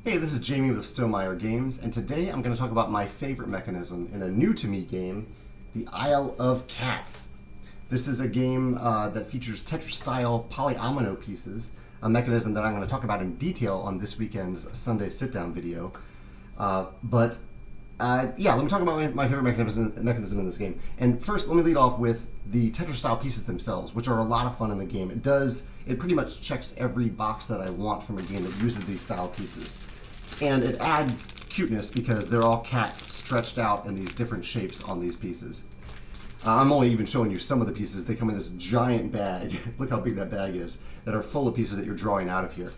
Hey, this is Jamey with Stonemeyer Games, and today I'm going to talk about my favorite mechanism in a new-to-me game, the Isle of Cats. This is a game that features Tetris-style polyomino pieces, a mechanism that I'm going to talk about in detail on this weekend's Sunday sit-down video. Let me talk about my favorite mechanism in this game. And first, let me lead off with the Tetris-style pieces themselves, which are a lot of fun in the game. It pretty much checks every box that I want from a game that uses these style pieces. And it adds cuteness because they're all cats stretched out in these different shapes on these pieces. I'm only even showing you some of the pieces. They come in this giant bag. Look how big that bag is. That are full of pieces that you're drawing out of here.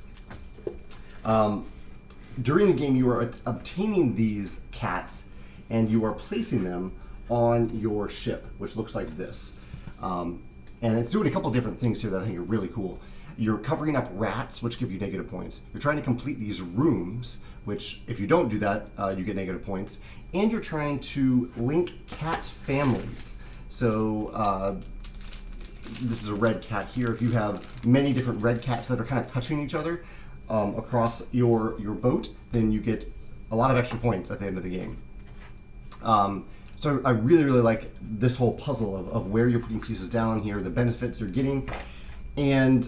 During the game, you are obtaining these cats and you are placing them on your ship, which looks like this. And it's doing a couple different things here that I think are really cool. You're covering up rats, which give you negative points. You're trying to complete these rooms, which if you don't do that, you get negative points. And you're trying to link cat families. So this is a red cat here. If you have many different red cats that are kind of touching each other across your boat, then you get a lot of extra points at the end of the game. So I really like this whole puzzle of where you're putting pieces down here, the benefits you're getting. And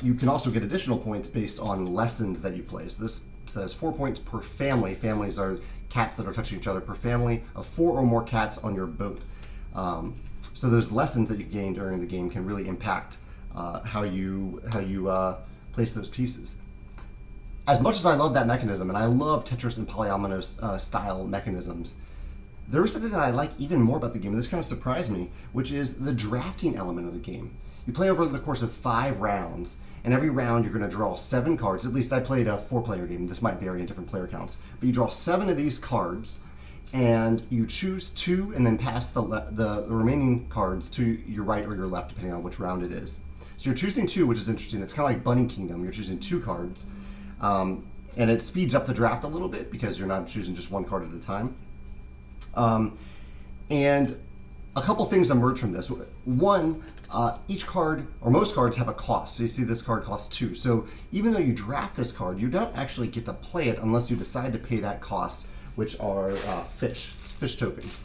you can also get additional points based on lessons that you play. So this says 4 points per family. Families are cats that are touching each other per family of 4 or more cats on your boat. So those lessons that you gain during the game can really impact how you place those pieces. As much as I love that mechanism, and I love Tetris and polyomino style mechanisms, there is something that I like even more about the game, and this kind of surprised me, which is the drafting element of the game. You play over the course of 5 rounds, and every round you're going to draw 7 cards. At least I played a 4-player game. This might vary in different player counts. But you draw 7 of these cards, and you choose 2 and then pass the remaining cards to your right or your left, depending on which round it is. So you're choosing 2, which is interesting. It's kind of like Bunny Kingdom. You're choosing 2 cards. And it speeds up the draft a little bit because you're not choosing just 1 card at a time. And a couple things emerge from this. One, each card, or most cards, have a cost. So you see this card costs 2. So even though you draft this card, you don't actually get to play it unless you decide to pay that cost, which are fish tokens.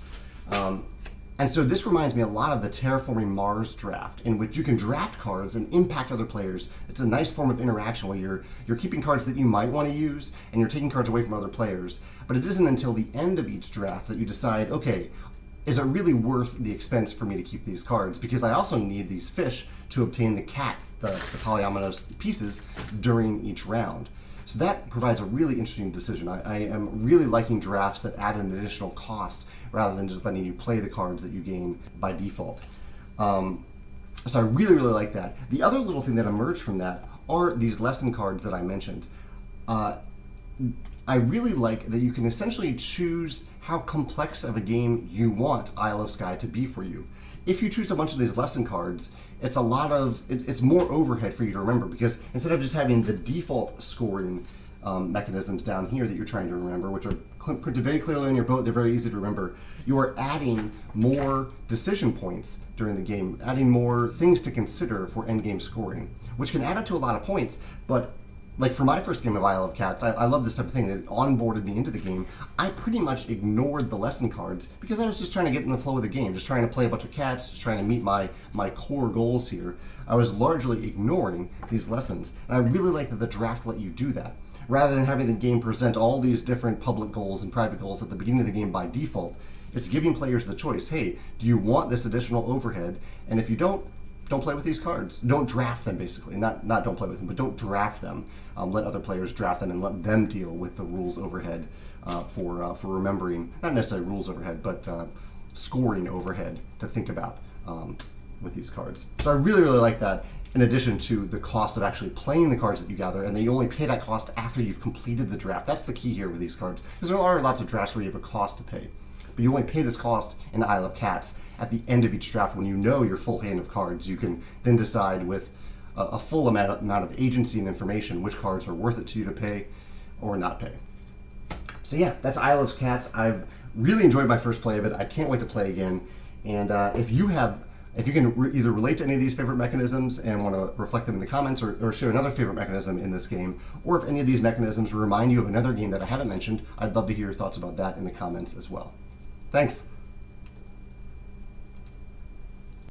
And so this reminds me a lot of the Terraforming Mars draft, in which you can draft cards and impact other players. It's a nice form of interaction where you're keeping cards that you might want to use, and you're taking cards away from other players. But it isn't until the end of each draft that you decide, okay, is it really worth the expense for me to keep these cards? Because I also need these fish to obtain the cats, the polyomino pieces, during each round. So that provides a really interesting decision. I am really liking drafts that add an additional cost rather than just letting you play the cards that you gain by default. So I really like that. The other little thing that emerged from that are these lesson cards that I mentioned. I really like that you can essentially choose how complex of a game you want Isle of Skye to be for you. If you choose a bunch of these lesson cards, it's it's more overhead for you to remember, because instead of just having the default scoring mechanisms down here that you're trying to remember, which are printed very clearly on your boat, they're very easy to remember, you are adding more decision points during the game, adding more things to consider for endgame scoring, which can add up to a lot of points. But like for my first game of Isle of Cats, I love this type of thing that onboarded me into the game. I pretty much ignored the lesson cards because I was just trying to get in the flow of the game, just trying to play a bunch of cats, just trying to meet my core goals here. I was largely ignoring these lessons, and I really like that the draft let you do that. Rather than having the game present all these different public goals and private goals at the beginning of the game by default, it's giving players the choice. Hey, do you want this additional overhead? And if you don't play with these cards. Don't draft them, basically. Not don't play with them, but don't draft them. Let other players draft them and let them deal with the rules overhead for remembering, not necessarily rules overhead, but scoring overhead to think about with these cards. So I really like that, in addition to the cost of actually playing the cards that you gather, and then you only pay that cost after you've completed the draft. That's the key here with these cards, because there are lots of drafts where you have a cost to pay. But you only pay this cost in Isle of Cats at the end of each draft when you know your full hand of cards. You can then decide with a full amount of agency and information which cards are worth it to you to pay or not pay. So yeah, that's Isle of Cats. I've really enjoyed my first play of it. I can't wait to play again. And if you have If you can either relate to any of these favorite mechanisms and want to reflect them in the comments, or share another favorite mechanism in this game, or if any of these mechanisms remind you of another game that I haven't mentioned, I'd love to hear your thoughts about that in the comments as well. Thanks.